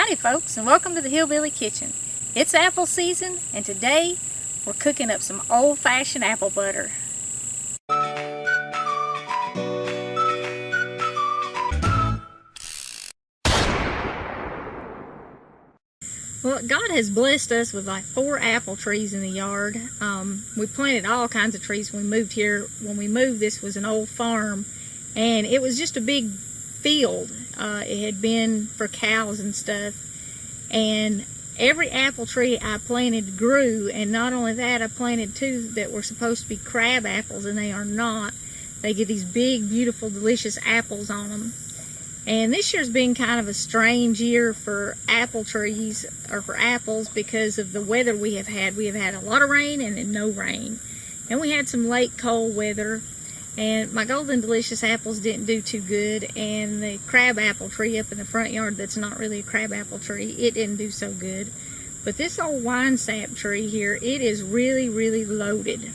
Howdy folks, and welcome to the Hillbilly Kitchen. It's apple season, and today we're cooking up some old-fashioned apple butter. Well, God has blessed us with like 4 apple trees in the yard. We planted all kinds of trees when we moved here. When we moved, this was an old farm, and it was just a big field. It had been for cows and stuff, and every apple tree I planted grew, and not only that, I planted 2 that were supposed to be crab apples, and they are not. They get these big, beautiful, delicious apples on them. And this year's been kind of a strange year for apple trees, or for apples, because of the weather we have had. We have had a lot of rain and then no rain. And we had some late cold weather, and my golden delicious apples didn't do too good, and the crab apple tree up in the front yard that's not really a crab apple tree, it didn't do so good. But this old wine sap tree here, it is really, really loaded.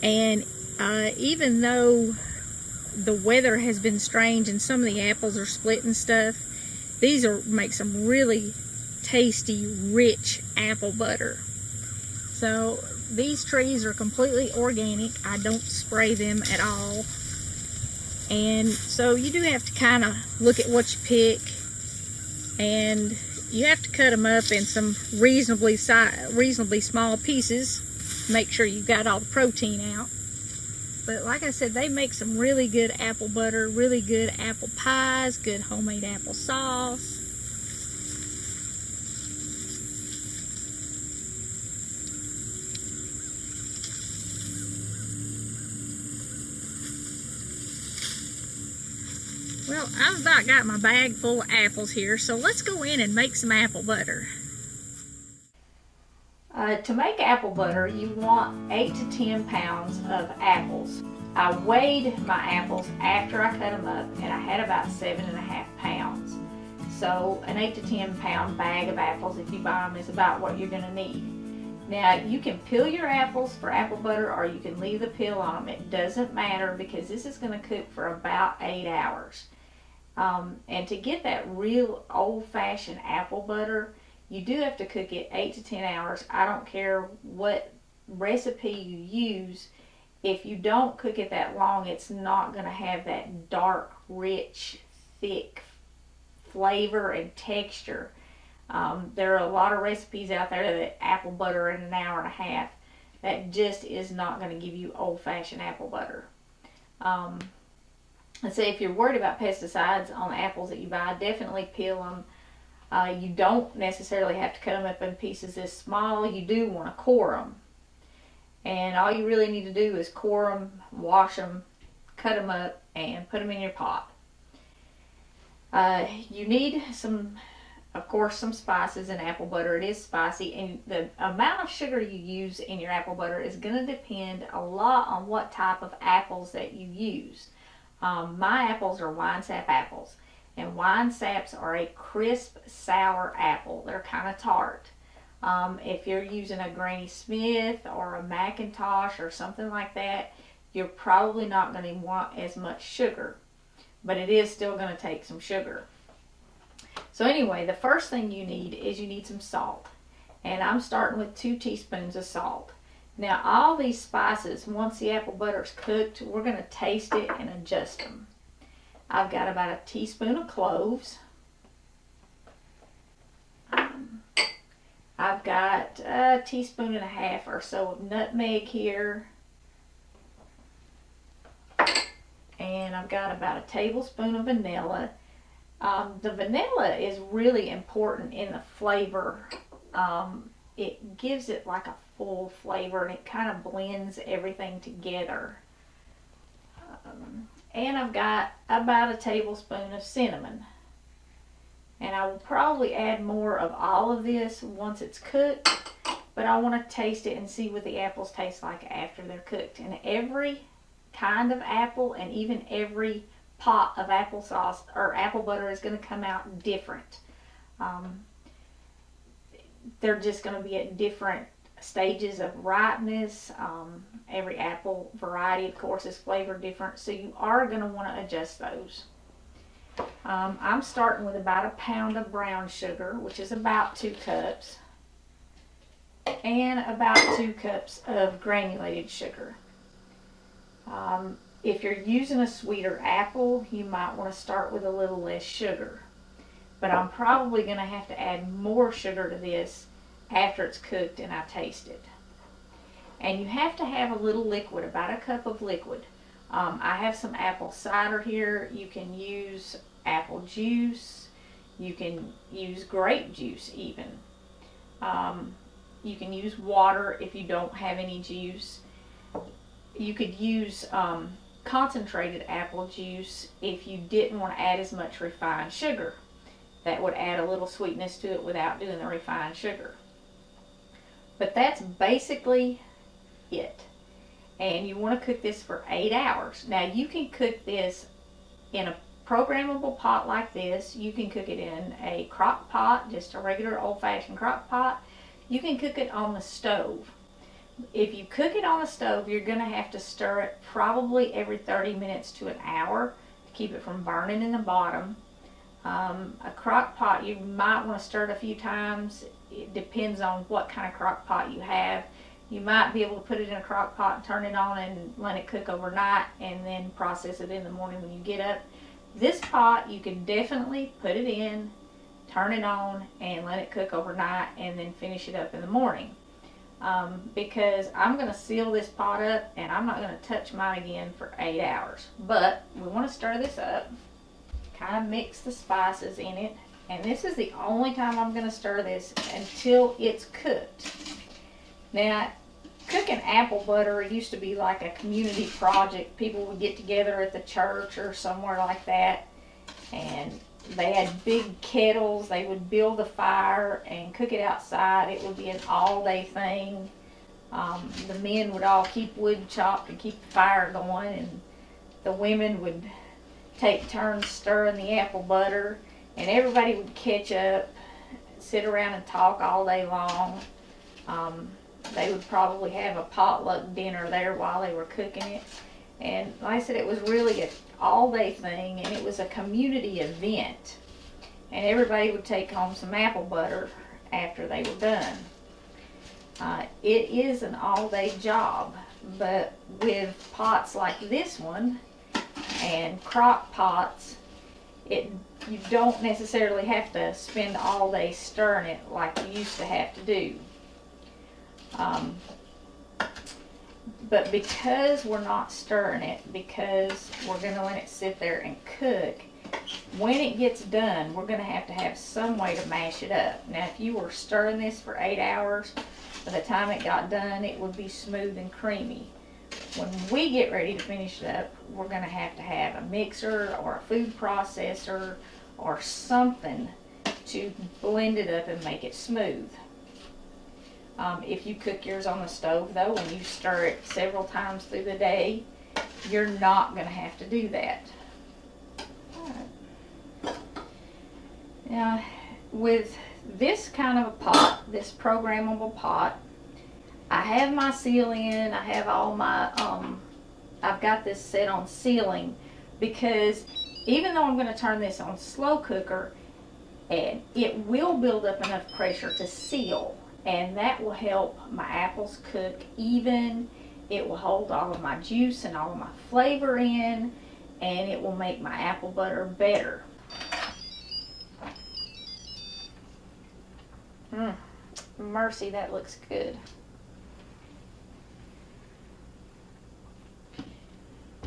And even though the weather has been strange and some of the apples are split and stuff, these make some really tasty, rich apple butter. So these trees are completely organic. I don't spray them at all. And so you do have to kind of look at what you pick, and you have to cut them up in some reasonably small pieces. Make sure you've got all the protein out. But like I said, they make some really good apple butter, really good apple pies, good homemade apple sauce. Well, I've about got my bag full of apples here, so let's go in and make some apple butter. To make apple butter, you want 8 to 10 pounds of apples. I weighed my apples after I cut them up, and I had about 7.5 pounds. So an 8 to 10 pound bag of apples, if you buy them, is about what you're going to need. Now, you can peel your apples for apple butter, or you can leave the peel on them. It doesn't matter, because this is going to cook for about 8 hours. And to get that real old-fashioned apple butter, you do have to cook it 8 to 10 hours. I don't care what recipe you use. If you don't cook it that long, it's not going to have that dark, rich, thick flavor and texture. There are a lot of recipes out there that apple butter in an hour and a half. That just is not going to give you old-fashioned apple butter. Let's say if you're worried about pesticides on the apples that you buy, definitely peel them. You don't necessarily have to cut them up in pieces this small. You do want to core them. And all you really need to do is core them, wash them, cut them up, and put them in your pot. You need of course, some spices in apple butter. It is spicy, and the amount of sugar you use in your apple butter is going to depend a lot on what type of apples that you use. My apples are wine sap apples. And wine saps are a crisp, sour apple. They're kind of tart. If you're using a Granny Smith or a Macintosh or something like that, you're probably not going to want as much sugar. But it is still going to take some sugar. So anyway, the first thing you need is you need some salt. And I'm starting with 2 teaspoons of salt. Now all these spices, once the apple butter's cooked, we're going to taste it and adjust them. I've got about a teaspoon of cloves. I've got a teaspoon and a half or so of nutmeg here. And I've got about a tablespoon of vanilla. The vanilla is really important in the flavor. It gives it like a full flavor, and it kind of blends everything together. And I've got about a tablespoon of cinnamon. And I will probably add more of all of this once it's cooked, but I want to taste it and see what the apples taste like after they're cooked. And every kind of apple, and even every pot of applesauce or apple butter, is going to come out different. They're just going to be at different stages of ripeness. Every apple variety, of course, is flavored different, so you are going to want to adjust those. I'm starting with about 1 pound of brown sugar, which is about 2 cups, and about 2 cups of granulated sugar. If you're using a sweeter apple, you might want to start with a little less sugar. But I'm probably going to have to add more sugar to this after it's cooked and I taste it. And you have to have a little liquid, about 1 cup of liquid. I have some apple cider here. You can use apple juice. You can use grape juice even. You can use water if you don't have any juice. You could use concentrated apple juice if you didn't want to add as much refined sugar. That would add a little sweetness to it without doing the refined sugar. But that's basically it. And you want to cook this for 8 hours. Now you can cook this in a programmable pot like this. You can cook it in a crock pot, just a regular old-fashioned crock pot. You can cook it on the stove. If you cook it on the stove, you're going to have to stir it probably every 30 minutes to an hour to keep it from burning in the bottom. A crock pot, you might want to stir it a few times. It depends on what kind of crock pot you have. You might be able to put it in a crock pot and turn it on and let it cook overnight and then process it in the morning when you get up. This pot, you can definitely put it in, turn it on, and let it cook overnight and then finish it up in the morning. Because I'm going to seal this pot up and I'm not going to touch mine again for 8 hours. But we want to stir this up, kind of mix the spices in it, and this is the only time I'm going to stir this until it's cooked. Now, cooking apple butter used to be like a community project. People would get together at the church or somewhere like that, and they had big kettles. They would build a fire and cook it outside. It would be an all-day thing. The men would all keep wood chopped and keep the fire going, and the women would take turns stirring the apple butter, and everybody would catch up, sit around and talk all day long. They would probably have a potluck dinner there while they were cooking it. And like I said, it was really an all-day thing, and it was a community event. And everybody would take home some apple butter after they were done. It is an all-day job, but with pots like this one and crock pots, you don't necessarily have to spend all day stirring it like you used to have to do. But because we're not stirring it, because we're going to let it sit there and cook, when it gets done, we're going to have some way to mash it up. Now, if you were stirring this for 8 hours, by the time it got done, it would be smooth and creamy. When we get ready to finish it up, we're going to have a mixer or a food processor or something to blend it up and make it smooth. If you cook yours on the stove, though, and you stir it several times through the day, you're not going to have to do that. Now, with this kind of a pot, this programmable pot, I have my seal in, I have all my, I've got this set on sealing, because even though I'm going to turn this on slow cooker, and it will build up enough pressure to seal. And that will help my apples cook even. It will hold all of my juice and all of my flavor in, and it will make my apple butter better. Mercy, that looks good.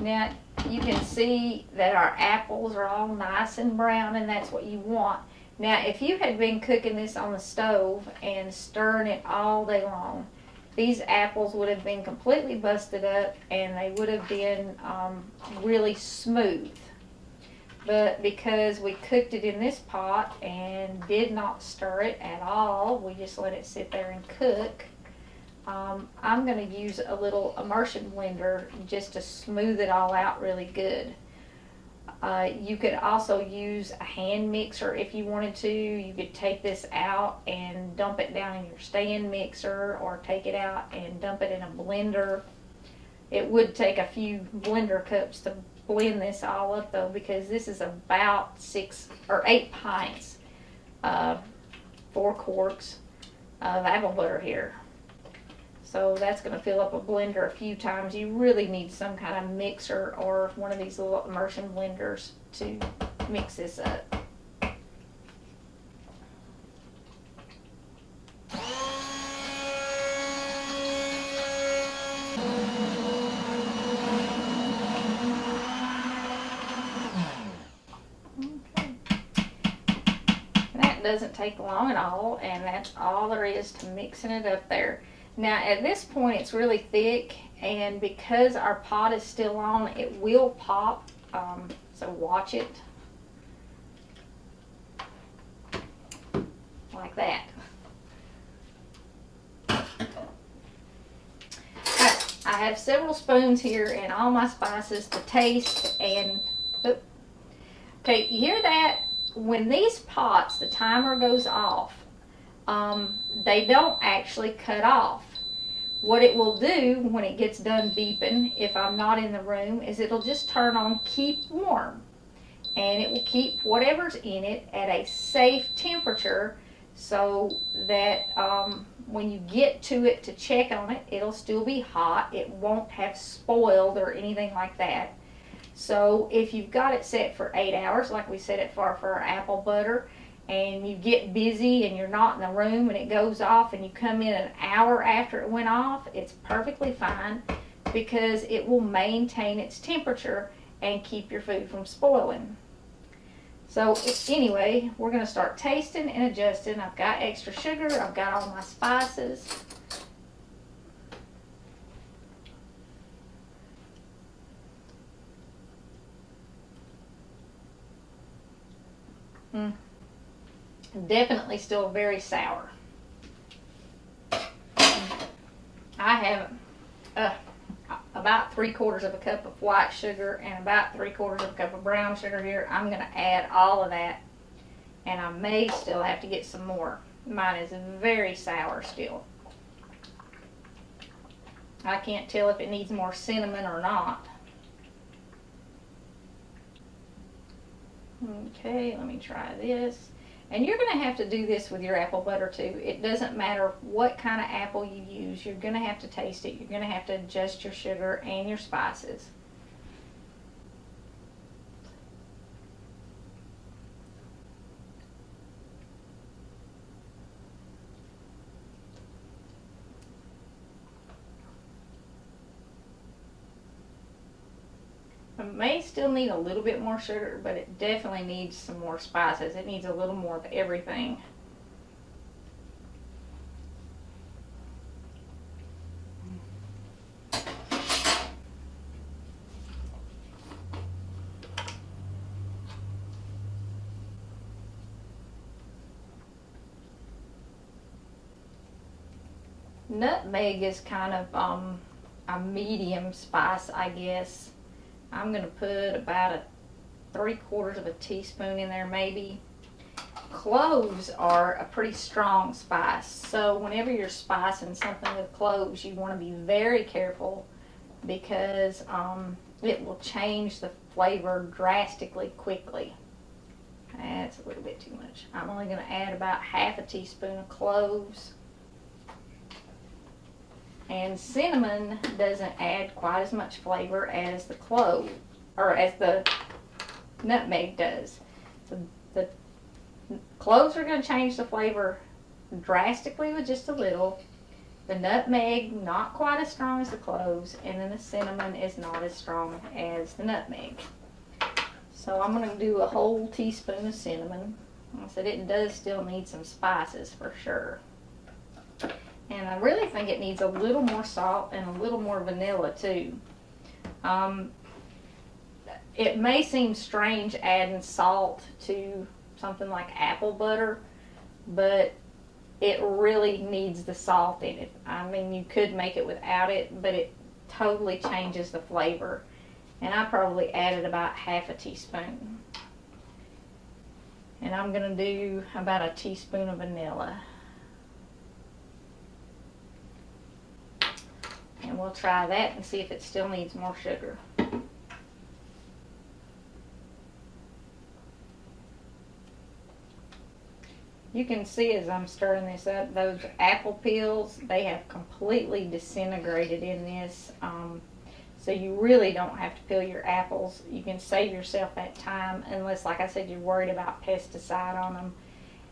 Now, you can see that our apples are all nice and brown, and that's what you want. Now, if you had been cooking this on the stove and stirring it all day long, these apples would have been completely busted up and they would have been really smooth. But because we cooked it in this pot and did not stir it at all, we just let it sit there and cook, I'm going to use a little immersion blender just to smooth it all out really good. You could also use a hand mixer if you wanted to. You could take this out and dump it down in your stand mixer, or take it out and dump it in a blender. It would take a few blender cups to blend this all up though, because this is about 6 or 8 pints, 4 quarts of apple butter here. So that's going to fill up a blender a few times. You really need some kind of mixer or one of these little immersion blenders to mix this up. Doesn't take long at all, and that's all there is to mixing it up there. Now at this point it's really thick, and because our pot is still on, it will pop, so watch it like that. I have several spoons here and all my spices to taste, and okay, you hear that? When these pots, the timer goes off, they don't actually cut off. What it will do when it gets done beeping, if I'm not in the room, is it'll just turn on keep warm. And it will keep whatever's in it at a safe temperature, so that when you get to it to check on it, it'll still be hot. It won't have spoiled or anything like that. So if you've got it set for 8 hours, like we set it for our apple butter, and you get busy and you're not in the room and it goes off and you come in an hour after it went off, it's perfectly fine, because it will maintain its temperature and keep your food from spoiling. So anyway, we're going to start tasting and adjusting. I've got extra sugar, I've got all my spices. Definitely still very sour. I have about 3/4 of a cup of white sugar and about 3/4 of a cup of brown sugar here. I'm going to add all of that, and I may still have to get some more. Mine is very sour still. I can't tell if it needs more cinnamon or not. Okay, let me try this. And you're going to have to do this with your apple butter too. It doesn't matter what kind of apple you use. You're going to have to taste it. You're going to have to adjust your sugar and your spices. It may still need a little bit more sugar, but it definitely needs some more spices. It needs a little more of everything. Nutmeg is kind of a medium spice, I guess. I'm going to put about 3/4 of a teaspoon in there maybe. Cloves are a pretty strong spice, so whenever you're spicing something with cloves, you want to be very careful, because it will change the flavor drastically quickly. That's a little bit too much. I'm only going to add about 1/2 teaspoon of cloves. And cinnamon doesn't add quite as much flavor as the clove, or as the nutmeg does. The cloves are going to change the flavor drastically with just a little. The nutmeg, not quite as strong as the cloves, and then the cinnamon is not as strong as the nutmeg. So I'm going to do a whole teaspoon of cinnamon. Like I said, it does still need some spices for sure. And I really think it needs a little more salt and a little more vanilla too. It may seem strange adding salt to something like apple butter, but it really needs the salt in it. I mean, you could make it without it, but it totally changes the flavor. And I probably added about 1/2 teaspoon. And I'm going to do about a teaspoon of vanilla. And we'll try that and see if it still needs more sugar. You can see as I'm stirring this up, those apple peels, they have completely disintegrated in this. So you really don't have to peel your apples. You can save yourself that time unless, like I said, you're worried about pesticide on them.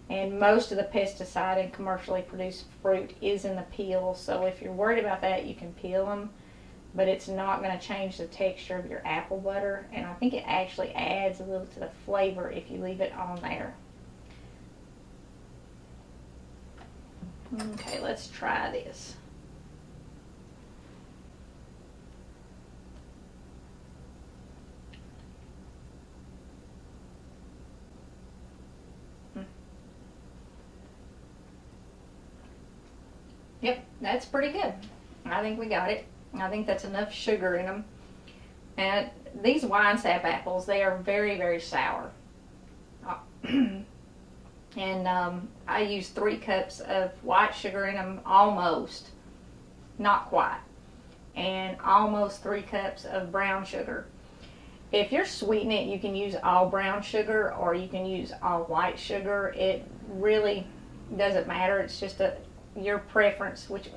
And most of the pesticide in commercially produced fruit is in the peel. So if you're worried about that, you can peel them. But it's not going to change the texture of your apple butter. And I think it actually adds a little to the flavor if you leave it on there. Okay, let's try this. Yep, that's pretty good. I think we got it. I think that's enough sugar in them. And these wine sap apples, they are very, very sour. And I use 3 cups of white sugar in them, almost, not quite, and almost 3 cups of brown sugar. If you're sweetening it, you can use all brown sugar or you can use all white sugar. It really doesn't matter. It's just your preference, which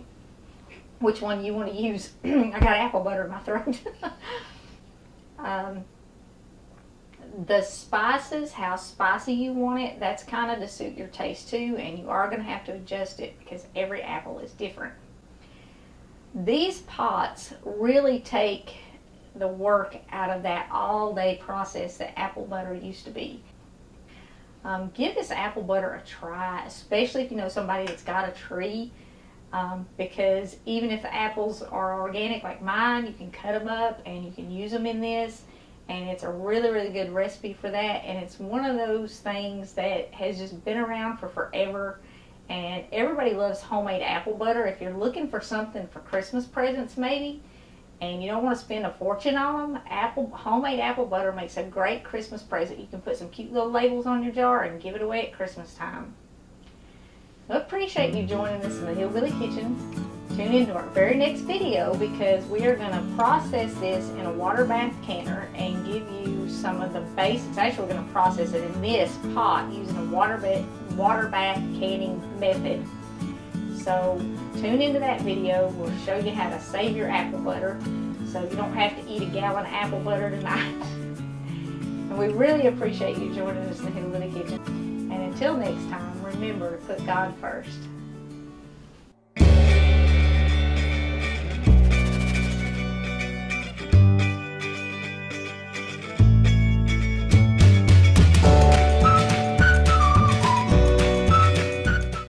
one you want to use. I got apple butter in my throat. The spices, how spicy you want it, that's kind of to suit your taste too, and you are going to have to adjust it because every apple is different. These pots really take the work out of that all-day process that apple butter used to be. Give this apple butter a try, especially if you know somebody that's got a tree, because even if the apples are organic like mine, you can cut them up and you can use them in this. And it's a really, really good recipe for that. And it's one of those things that has just been around for forever. And everybody loves homemade apple butter. If you're looking for something for Christmas presents maybe, and you don't want to spend a fortune on them, homemade apple butter makes a great Christmas present. You can put some cute little labels on your jar and give it away at Christmas time. I appreciate you joining us in the Hillbilly Kitchen. Tune in to our very next video because we are going to process this in a water bath canner and give you some of the basics. Actually, we're going to process it in this pot using a water bath canning method. So tune into that video. We'll show you how to save your apple butter so you don't have to eat a gallon of apple butter tonight. And we really appreciate you joining us in the Hillbilly Kitchen. And until next time, remember to put God first.